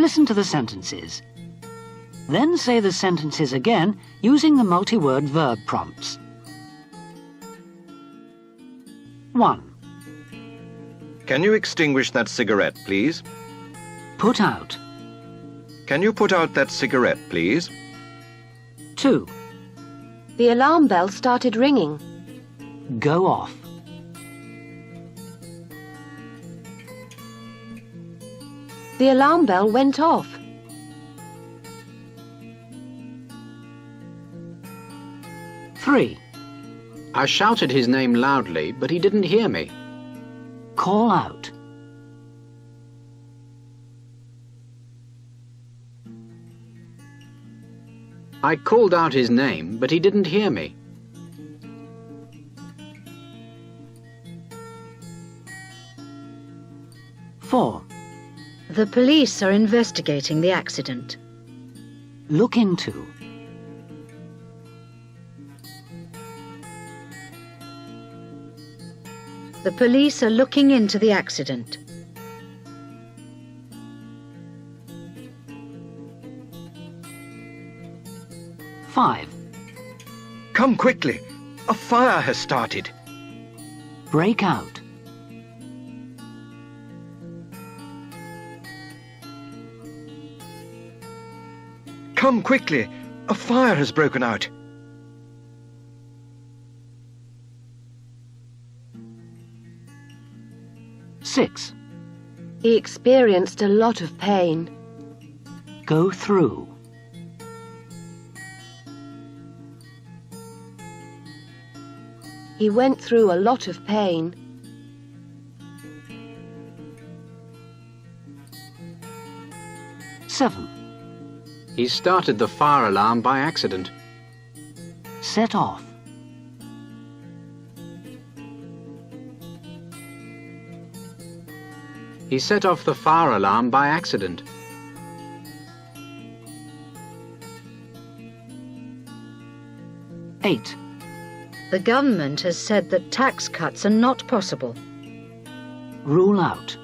listen to the sentences. Then say the sentences again using the multi-word verb prompts. 1. Can you extinguish that cigarette, please? Put out. Can you put out that cigarette, please? 2. The alarm bell started ringing. Go off. The alarm bell went off. 3. I shouted his name loudly, but he didn't hear me. Call out. I called out his name, but he didn't hear me. Four. The police are investigating the accident. Look into. The police are looking into the accident. Five. Come quickly! A fire has started. Break out. Come quickly! A fire has broken out. Six. He experienced a lot of pain. Go through. He went through a lot of pain. 7. He started the fire alarm by accident. Set off. He set off the fire alarm by accident. 8. The government has said that tax cuts are not possible. Rule out.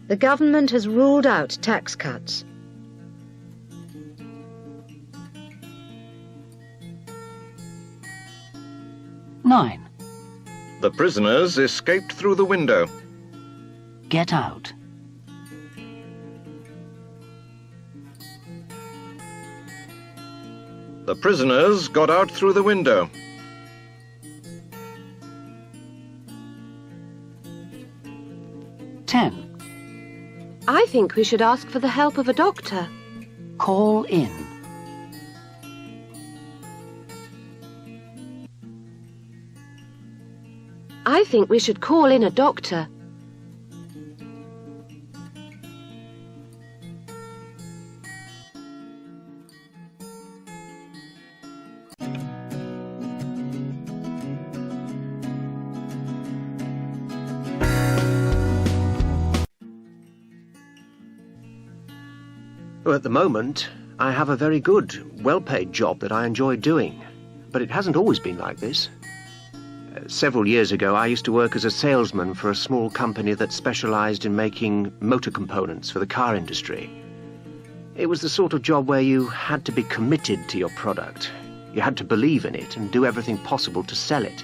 The government has ruled out tax cuts. 9. The prisoners escaped through the window. Get out. The prisoners got out through the window. 10. I think we should ask for the help of a doctor. Call in. I think we should call in a doctor. Well, at the moment, I have a very good, well-paid job that I enjoy doing, but it hasn't always been like this. Several years ago, I used to work as a salesman for a small company that specialized in making motor components for the car industry. It was the sort of job where you had to be committed to your product. You had to believe in it and do everything possible to sell it.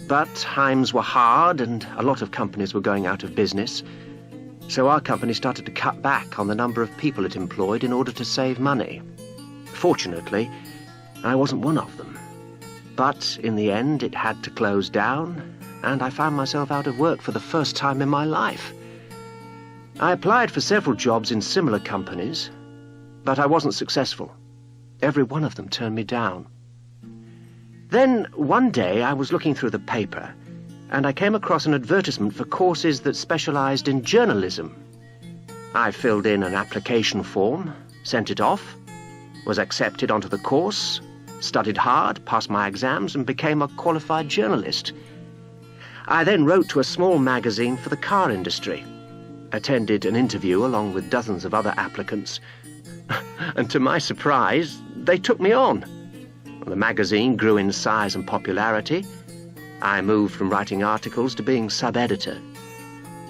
But times were hard and a lot of companies were going out of business, so our company started to cut back on the number of people it employed in order to save money. Fortunately, I wasn't one of them. But in the end, it had to close down, and I found myself out of work for the first time in my life. I applied for several jobs in similar companies, but I wasn't successful. Every one of them turned me down. Then, one day, I was looking through the paper, and I came across an advertisement for courses that specialized in journalism. I filled in an application form, sent it off, was accepted onto the course, studied hard, passed my exams, and became a qualified journalist. I then wrote to a small magazine for the car industry, attended an interview along with dozens of other applicants, and to my surprise, they took me on. The magazine grew in size and popularity, I moved from writing articles to being sub-editor.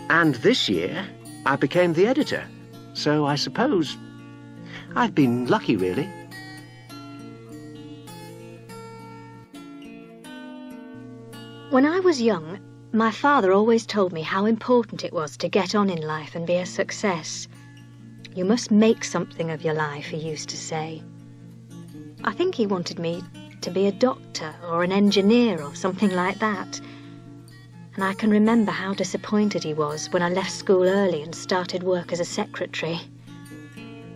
And this year, I became the editor. So I suppose I've been lucky, really. When I was young, my father always told me how important it was to get on in life and be a success. You must make something of your life, he used to say. I think he wanted me to be a doctor or an engineer or something like that. And I can remember how disappointed he was when I left school early and started work as a secretary.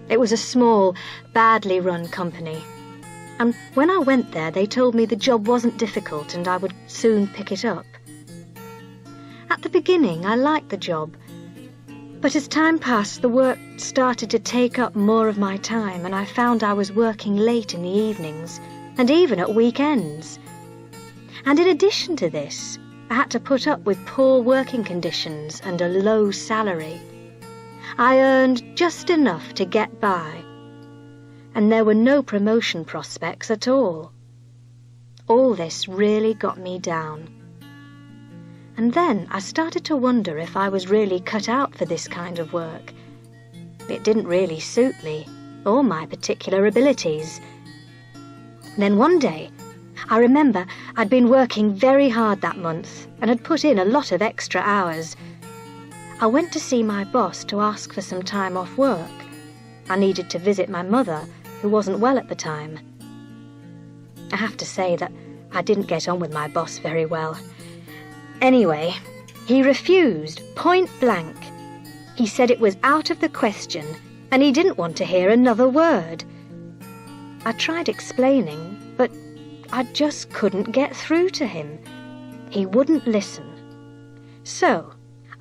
It was a small, badly run company. And when I went there, they told me the job wasn't difficult and I would soon pick it up. At the beginning, I liked the job. But as time passed, the work started to take up more of my time, and I found I was working late in the evenings, and even at weekends. And in addition to this, I had to put up with poor working conditions and a low salary. I earned just enough to get by, and there were no promotion prospects at all. All this really got me down. And then I started to wonder if I was really cut out for this kind of work. It didn't really suit me, or my particular abilities. Then one day, I remember I'd been working very hard that month and had put in a lot of extra hours. I went to see my boss to ask for some time off work. I needed to visit my mother, who wasn't well at the time. I have to say that I didn't get on with my boss very well. Anyway, he refused, point blank. He said it was out of the question, and he didn't want to hear another word. I tried explaining, but I just couldn't get through to him. He wouldn't listen. So,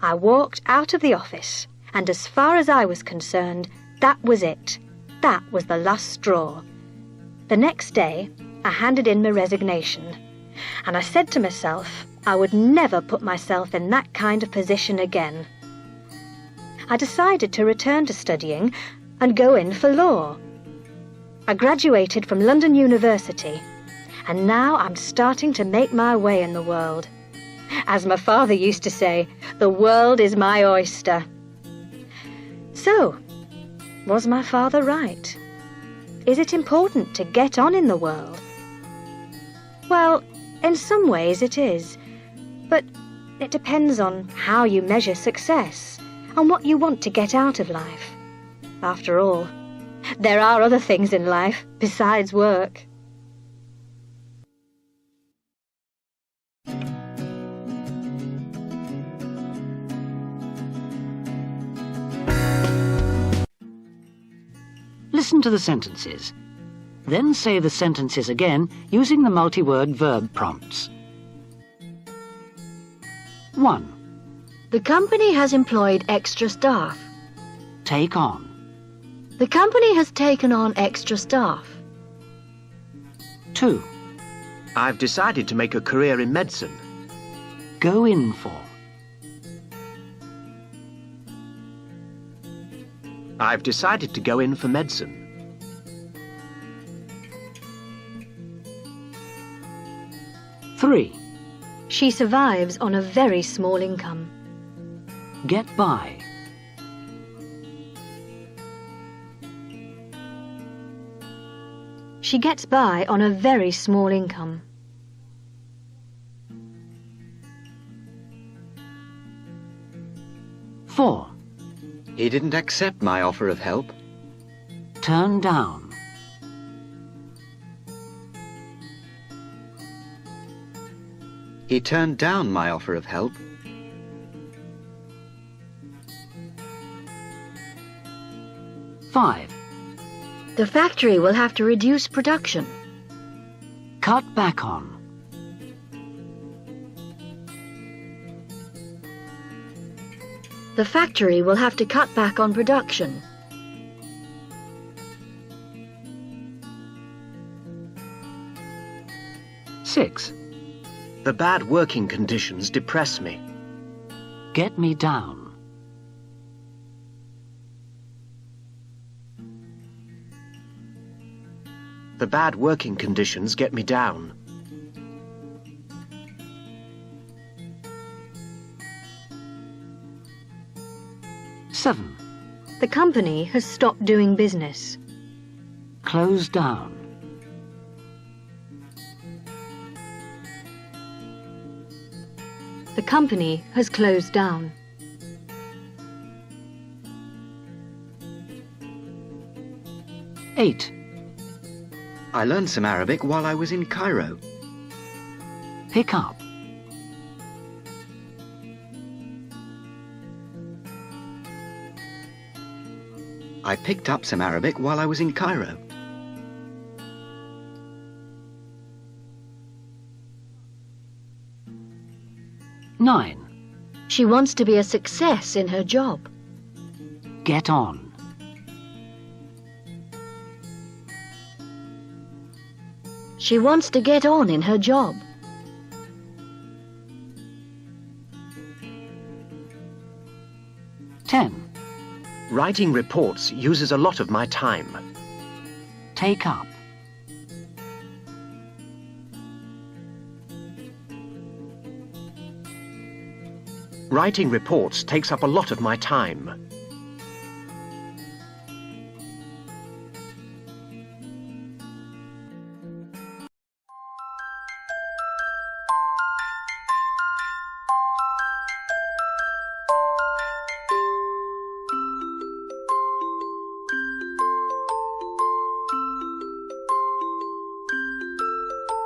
I walked out of the office, and as far as I was concerned, that was it. That was the last straw. The next day, I handed in my resignation, and I said to myself, I would never put myself in that kind of position again. I decided to return to studying and go in for law. I graduated from London University, and now I'm starting to make my way in the world. As my father used to say, the world is my oyster. So, was my father right? Is it important to get on in the world? Well, in some ways it is. But it depends on how you measure success and what you want to get out of life. After all, there are other things in life besides work. Listen to the sentences. Then say the sentences again using the multi-word verb prompts. 1. The company has employed extra staff. Take on. The company has taken on extra staff. 2. I've decided to make a career in medicine. Go in for. I've decided to go in for medicine. 3. She survives on a very small income. Get by. She gets by on a very small income. 4. He didn't accept my offer of help. Turn down. He turned down my offer of help. 5. The factory will have to reduce production. Cut back on. The factory will have to cut back on production. 6. The bad working conditions depress me. Get me down. The bad working conditions get me down. 7. The company has stopped doing business. Close down. The company has closed down. 8. I learned some Arabic while I was in Cairo. Pick up. I picked up some Arabic while I was in Cairo. 9. She wants to be a success in her job. Get on. She wants to get on in her job. 10. Writing reports uses a lot of my time. Take up. Writing reports takes up a lot of my time.